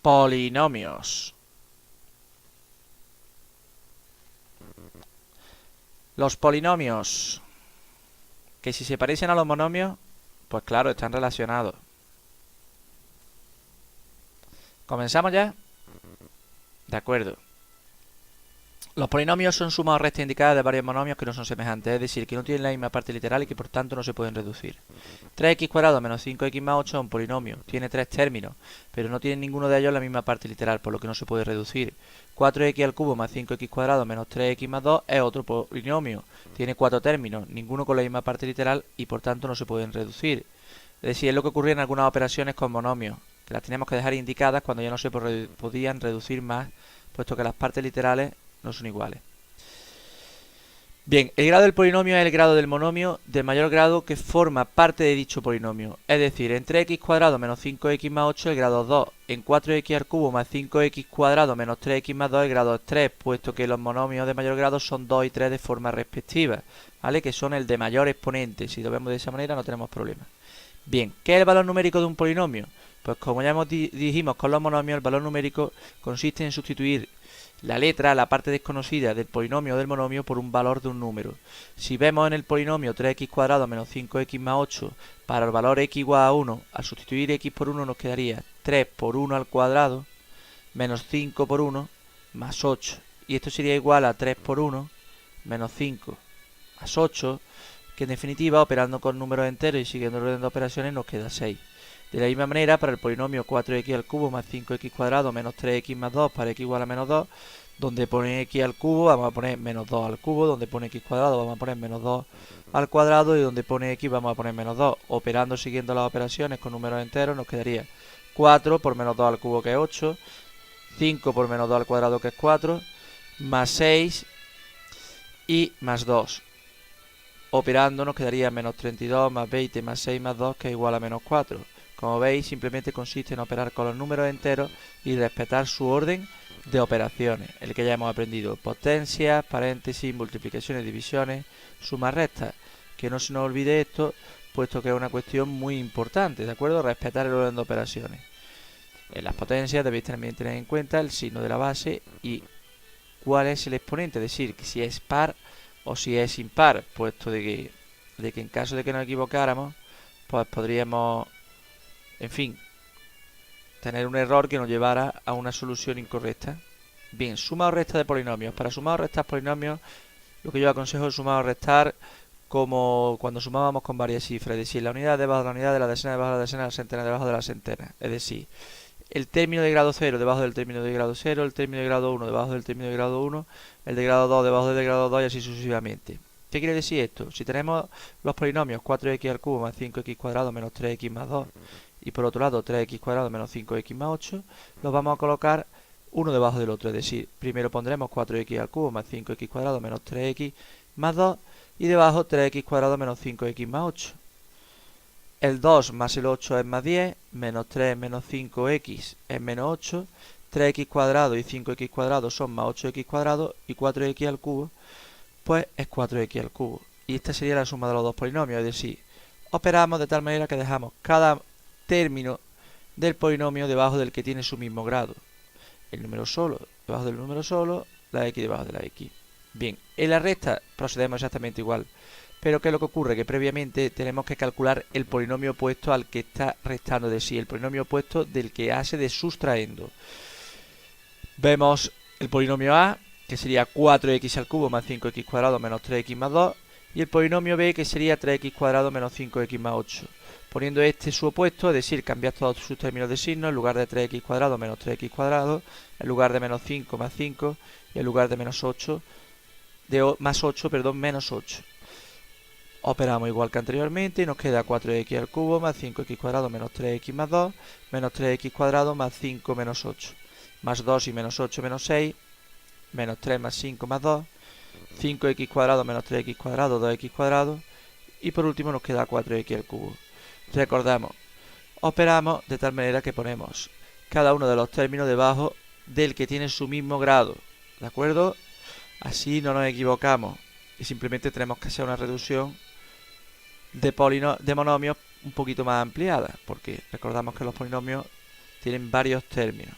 Polinomios. Los polinomios, que si se parecen a los monomios, pues claro, están relacionados. ¿Comenzamos ya? De acuerdo. Los polinomios son sumas o restas indicadas de varios monomios que no son semejantes, es decir, que no tienen la misma parte literal y que por tanto no se pueden reducir. 3x² menos 5x más 8 es un polinomio, tiene tres términos, pero no tiene ninguno de ellos la misma parte literal, por lo que no se puede reducir. 4x³ más 5x² menos 3x más 2 es otro polinomio, tiene cuatro términos, ninguno con la misma parte literal y por tanto no se pueden reducir. Es decir, es lo que ocurría en algunas operaciones con monomios, que las teníamos que dejar indicadas cuando ya no se podían reducir más, puesto que las partes literales no son iguales. Bien, el grado del polinomio es el grado del monomio de mayor grado que forma parte de dicho polinomio. Es decir, en 3x² menos 5x más 8 el grado es 2. En 4x³ más 5x² menos 3x más 2 el grado es 3, puesto que los monomios de mayor grado son 2 y 3 de forma respectiva, ¿vale? Que son el de mayor exponente. Si lo vemos de esa manera no tenemos problema. Bien, ¿qué es el valor numérico de un polinomio? Pues como ya dijimos con los monomios, el valor numérico consiste en sustituir la letra, la parte desconocida del polinomio o del monomio por un valor de un número. Si vemos en el polinomio 3x² menos 5x más 8 para el valor x igual a 1, al sustituir x por 1 nos quedaría 3 por 1 al cuadrado menos 5 por 1 más 8. Y esto sería igual a 3 por 1 menos 5 más 8, que en definitiva, operando con números enteros y siguiendo el orden de operaciones, nos queda 6. De la misma manera, para el polinomio 4x³ más 5x² menos 3x más 2 para x igual a menos 2, donde pone x al cubo vamos a poner menos 2 al cubo, donde pone x cuadrado vamos a poner menos 2 al cuadrado y donde pone x vamos a poner menos 2. Operando siguiendo las operaciones con números enteros nos quedaría 4 por menos 2 al cubo que es 8, 5 por menos 2 al cuadrado que es 4, más 6 y más 2. Operando nos quedaría menos 32 más 20 más 6 más 2 que es igual a menos 4. Como veis, simplemente consiste en operar con los números enteros y respetar su orden de operaciones, el que ya hemos aprendido: potencias, paréntesis, multiplicaciones, divisiones, sumas, restas. Que no se nos olvide esto, puesto que es una cuestión muy importante, ¿de acuerdo? Respetar el orden de operaciones. En las potencias debéis también tener en cuenta el signo de la base y cuál es el exponente, es decir, si es par o si es impar, puesto de que en caso de que nos equivocáramos, pues podríamos, en fin, tener un error que nos llevara a una solución incorrecta. Bien, suma o resta de polinomios. Para sumar o restar polinomios, lo que yo aconsejo es sumar o restar como cuando sumábamos con varias cifras, es decir, la unidad debajo de la unidad, de la decena debajo de la decena, la centena debajo de la centena. Es decir, el término de grado 0 debajo del término de grado 0, el término de grado 1 debajo del término de grado 1, el de grado 2 debajo del de grado 2 y así sucesivamente. ¿Qué quiere decir esto? Si tenemos los polinomios 4x² más 5x² menos 3x más 2 y por otro lado 3x² menos 5x más 8, los vamos a colocar uno debajo del otro, es decir, primero pondremos 4x² más 5x² menos 3x más 2 y debajo 3x² menos 5x más 8. El 2 más el 8 es más 10, menos 3 menos 5x es menos 8, 3x² y 5x² son más 8x² y 4x² pues es 4x². Y esta sería la suma de los dos polinomios, es decir, operamos de tal manera que dejamos cada término del polinomio debajo del que tiene su mismo grado. El número solo debajo del número solo, la x debajo de la x. Bien, en la resta procedemos exactamente igual. Pero ¿qué es lo que ocurre? Que previamente tenemos que calcular el polinomio opuesto al que está restando, de sí, el polinomio opuesto del que hace de sustrayendo. Vemos el polinomio A, que sería 4x² más 5x² menos 3x más 2, y el polinomio B, que sería 3x² menos 5x más 8. Poniendo este su opuesto, es decir, cambiar todos sus términos de signo, en lugar de 3x² menos 3x², en lugar de menos 5 más 5, y en lugar de menos 8, menos 8. Operamos igual que anteriormente y nos queda 4x² más 5x² menos 3x más 2, menos 3x² más 5 menos 8, más 2 y menos 8 menos 6, menos 3 más 5 más 2, 5x² menos 3x², 2x², y por último nos queda 4x². Recordamos, operamos de tal manera que ponemos cada uno de los términos debajo del que tiene su mismo grado, ¿de acuerdo? Así no nos equivocamos y simplemente tenemos que hacer una reducción de monomios un poquito más ampliada, porque recordamos que los polinomios tienen varios términos.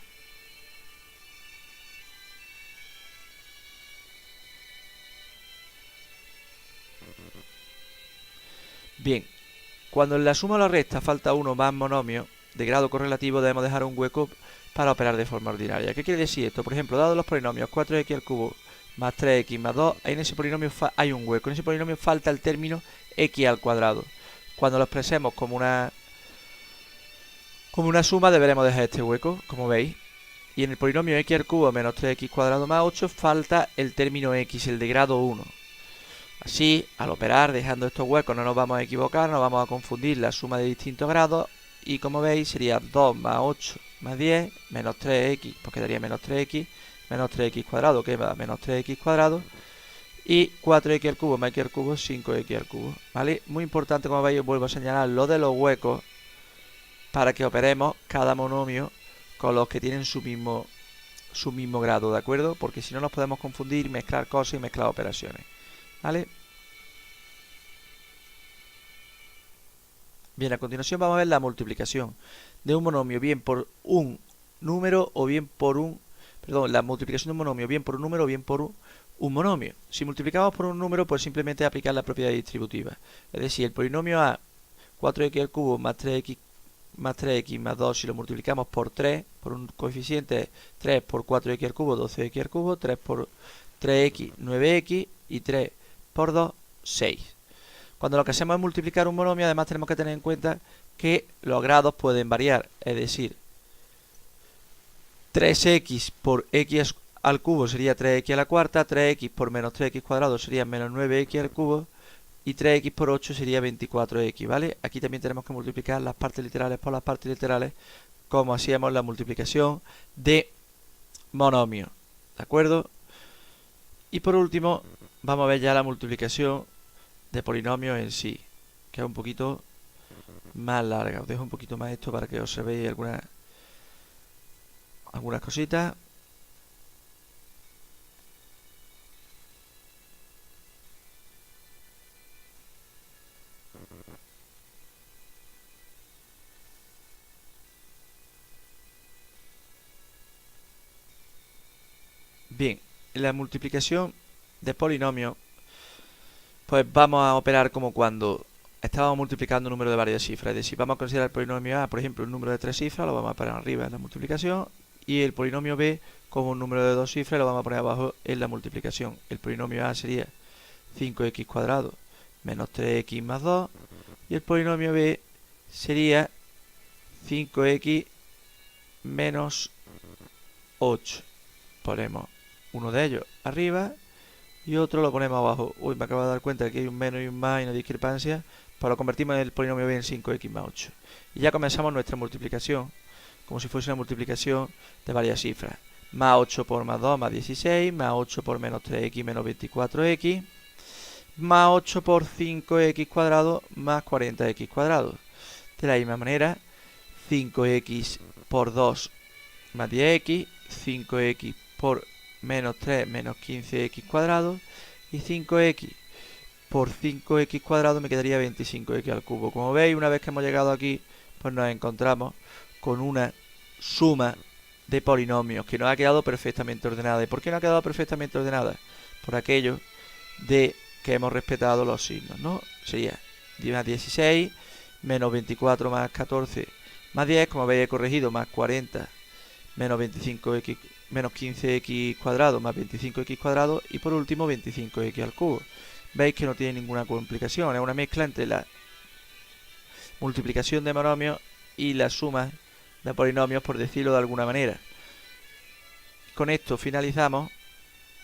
Bien, cuando en la suma o la resta falta uno más monomio de grado correlativo, debemos dejar un hueco para operar de forma ordinaria. ¿Qué quiere decir esto? Por ejemplo, dado los polinomios 4x al cubo más 3x más 2, en ese polinomio hay un hueco. En ese polinomio falta el término x al cuadrado. Cuando lo expresemos como una suma, deberemos dejar este hueco, como veis. Y en el polinomio x al cubo menos 3x cuadrado más 8 falta el término x, el de grado 1. Así, al operar dejando estos huecos no nos vamos a equivocar, no vamos a confundir la suma de distintos grados. Y como veis sería 2 más 8 más 10 menos 3x, pues quedaría menos 3x, menos 3x cuadrado, que va menos 3x cuadrado. Y 4x al cubo más x al cubo, 5x al cubo, ¿vale? Muy importante, como veis, os vuelvo a señalar lo de los huecos para que operemos cada monomio con los que tienen su mismo grado, ¿de acuerdo? Porque si no nos podemos confundir, mezclar cosas y mezclar operaciones, ¿vale? Bien, a continuación vamos a ver la multiplicación de un monomio bien por un número o bien por un... Perdón, la multiplicación de un monomio bien por un número o bien por un monomio. Si multiplicamos por un número, pues simplemente aplicar la propiedad distributiva. Es decir, el polinomio A, 4x al cubo más 3x más 2, si lo multiplicamos por 3, por un coeficiente 3 por 4x al cubo, 12x al cubo, 3 por 3x, 9x y 3 por 2, 6. Cuando lo que hacemos es multiplicar un monomio, además tenemos que tener en cuenta que los grados pueden variar. Es decir, 3x por x al cubo sería 3x a la cuarta, 3x por menos 3x cuadrado sería menos 9x al cubo y 3x por 8 sería 24x, ¿vale? Aquí también tenemos que multiplicar las partes literales por las partes literales, como hacíamos la multiplicación de monomio, ¿de acuerdo? Y por último, vamos a ver ya la multiplicación de polinomios en sí, que es un poquito más larga. Os dejo un poquito más esto para que observéis algunas cositas. Bien, en la multiplicación de polinomios, pues vamos a operar como cuando estábamos multiplicando un número de varias cifras. Es decir, vamos a considerar el polinomio A, por ejemplo, un número de 3 cifras, lo vamos a poner arriba en la multiplicación, y el polinomio B como un número de 2 cifras, lo vamos a poner abajo en la multiplicación. El polinomio A sería 5x cuadrado menos 3x más 2, y el polinomio B sería 5x menos 8. Ponemos uno de ellos arriba y otro lo ponemos abajo. Uy, me acabo de dar cuenta de que hay un menos y un más y una discrepancia. Pues lo convertimos en el polinomio B en 5x más 8. Y ya comenzamos nuestra multiplicación, como si fuese una multiplicación de varias cifras. Más 8 por más 2 más 16, más 8 por menos 3x menos 24x, más 8 por 5x cuadrado más 40x cuadrado. De la misma manera, 5x por 2 más 10x, 5x por menos 3 menos 15x cuadrado y 5x por 5x cuadrado me quedaría 25x al cubo. Como veis, una vez que hemos llegado aquí, pues nos encontramos con una suma de polinomios que nos ha quedado perfectamente ordenada. ¿Y por qué no ha quedado perfectamente ordenada? Por aquello de que hemos respetado los signos, ¿no? Sería más 16 menos 24 más 14 más 10, como veis he corregido, más 40 menos 25x menos 15x cuadrado más 25x cuadrado y por último 25x al cubo. Veis que no tiene ninguna complicación, es una mezcla entre la multiplicación de monomios y la suma de polinomios, por decirlo de alguna manera. Con esto finalizamos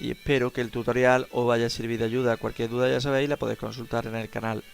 y espero que el tutorial os vaya a servir de ayuda. Cualquier duda, ya sabéis, la podéis consultar en el canal.